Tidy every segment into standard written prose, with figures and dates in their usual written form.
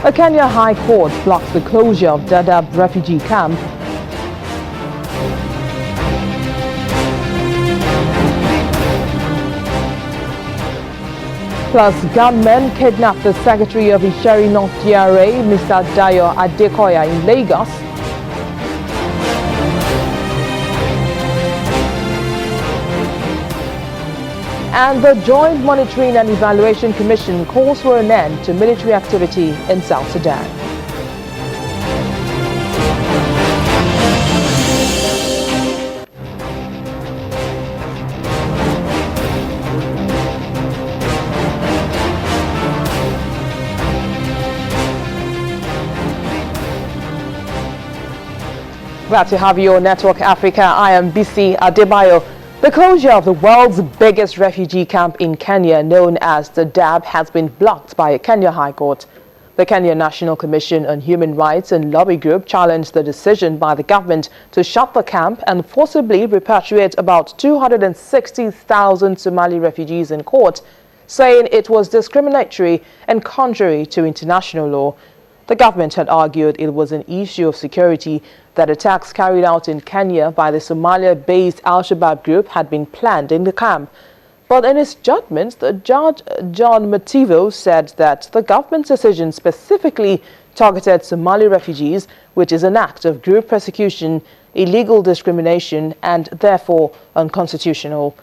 A Kenya High Court blocks the closure of Dadaab refugee camp. Plus, gunmen kidnapped the Secretary of Isheri North GRA, Mr. Dayo Adekoya, in Lagos. And the Joint Monitoring and Evaluation Commission calls for an end to military activity in South Sudan. Glad to have you on Network Africa. I am BC Adebayo. The closure of the world's biggest refugee camp in Kenya, known as Dadaab, has been blocked by a Kenya High Court. The Kenya National Commission on Human Rights and lobby group challenged the decision by the government to shut the camp and forcibly repatriate about 260,000 Somali refugees in court, saying it was discriminatory and contrary to international law. The government had argued it was an issue of security, that attacks carried out in Kenya by the Somalia-based Al-Shabaab group had been planned in the camp. But in his judgment, the judge, John Mativo, said that the government's decision specifically targeted Somali refugees, which is an act of group persecution, illegal discrimination, and therefore unconstitutional.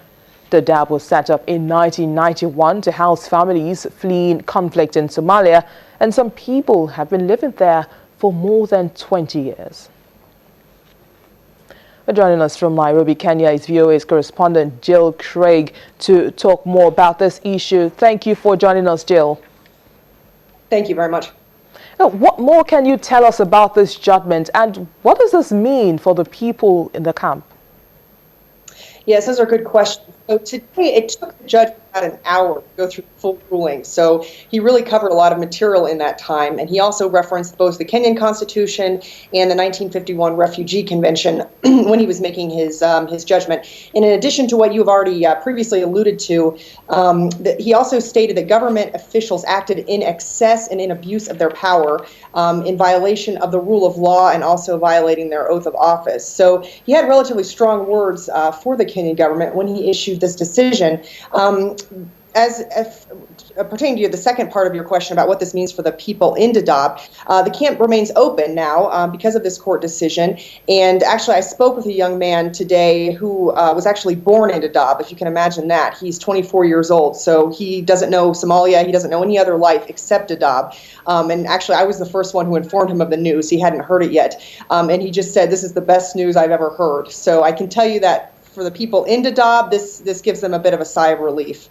Dadaab was set up in 1991 to house families fleeing conflict in Somalia, and some people have been living there for more than 20 years. Joining us from Nairobi, Kenya is VOA's correspondent Jill Craig to talk more about this issue. Thank you for joining us, Jill. Thank you very much. Now, what more can you tell us about this judgment, and what does this mean for the people in the camp? Yes, those are good questions. So today, it took the judge about an hour to go through the full ruling. So he really covered a lot of material in that time. And he also referenced both the Kenyan Constitution and the 1951 Refugee Convention when he was making his judgment. And in addition to what you've already previously alluded to, he also stated that government officials acted in excess and in abuse of their power in violation of the rule of law and also violating their oath of office. So he had relatively strong words for the Kenyan government when he issued this decision. As pertaining to the second part of your question about what this means for the people in Dadaab, the camp remains open now because of this court decision. And actually, I spoke with a young man today who was actually born in Dadaab, if you can imagine that. He's 24 years old, so he doesn't know Somalia. He doesn't know any other life except Dadaab. And actually, I was the first one who informed him of the news. He hadn't heard it yet. And he just said, "This is the best news I've ever heard." So I can tell you that for the people in Dadaab, this gives them a bit of a sigh of relief.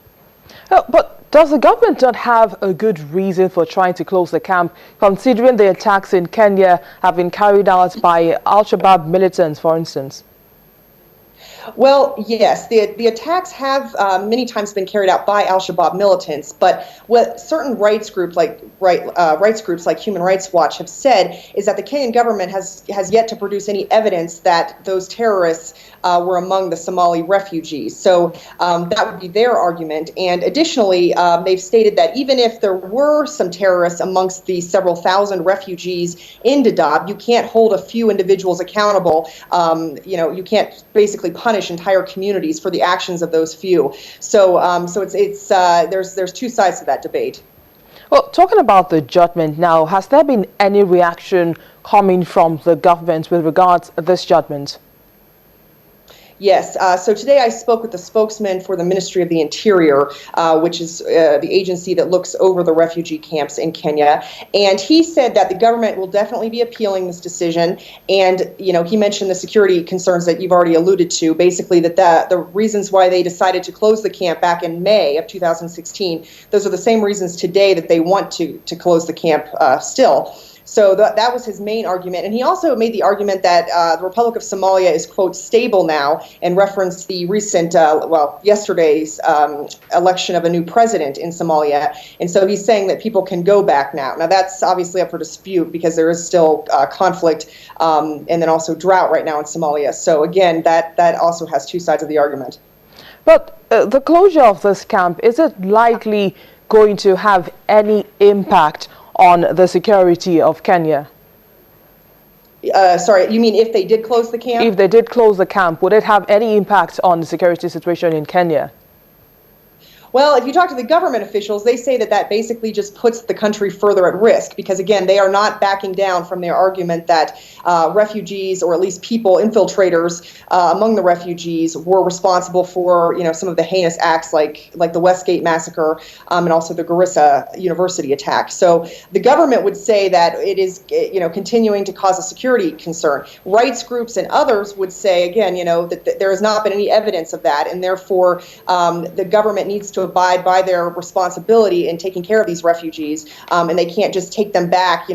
But does the government not have a good reason for trying to close the camp, considering the attacks in Kenya have been carried out by Al-Shabaab militants, for instance? Well, yes, the attacks have many times been carried out by Al-Shabaab militants, but what certain rights groups like Human Rights Watch have said is that the Kenyan government has yet to produce any evidence that those terrorists were among the Somali refugees. So that would be their argument. And additionally, they've stated that even if there were some terrorists amongst the several thousand refugees in Dadaab, you can't hold a few individuals accountable. You can't basically punish entire communities for the actions of those few. So there's two sides to that debate. Well, talking about the judgment now, has there been any reaction coming from the government with regards to this judgment? Yes. So today I spoke with the spokesman for the Ministry of the Interior, which is the agency that looks over the refugee camps in Kenya. And he said that the government will definitely be appealing this decision. And, he mentioned the security concerns that you've already alluded to, basically that the reasons why they decided to close the camp back in May of 2016, those are the same reasons today that they want to close the camp still. So that was his main argument. And he also made the argument that the Republic of Somalia is, quote, stable now, and referenced the recent, yesterday's election of a new president in Somalia. And so he's saying that people can go back now. Now, that's obviously up for dispute because there is still conflict and then also drought right now in Somalia. So, again, that also has two sides of the argument. But the closure of this camp, is it likely going to have any impact on the security of Kenya? Sorry, you mean if they did close the camp? If they did close the camp, would it have any impact on the security situation in Kenya? Well, if you talk to the government officials, they say that that basically just puts the country further at risk because, again, they are not backing down from their argument that refugees, or at least people, infiltrators among the refugees, were responsible for, some of the heinous acts like the Westgate massacre and also the Garissa University attack. So the government would say that it is, continuing to cause a security concern. Rights groups and others would say, again, that there has not been any evidence of that, and therefore the government needs to abide by their responsibility in taking care of these refugees, and they can't just take them back.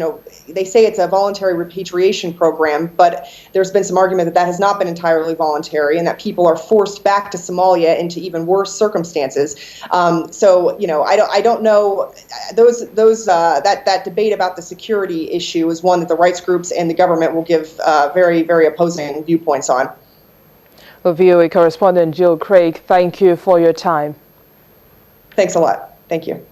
They say it's a voluntary repatriation program, but there's been some argument that that has not been entirely voluntary, and that people are forced back to Somalia into even worse circumstances. So, I don't know. That debate about the security issue is one that the rights groups and the government will give very, very opposing viewpoints on. Well, VOA correspondent Jill Craig, thank you for your time. Thanks a lot. Thank you.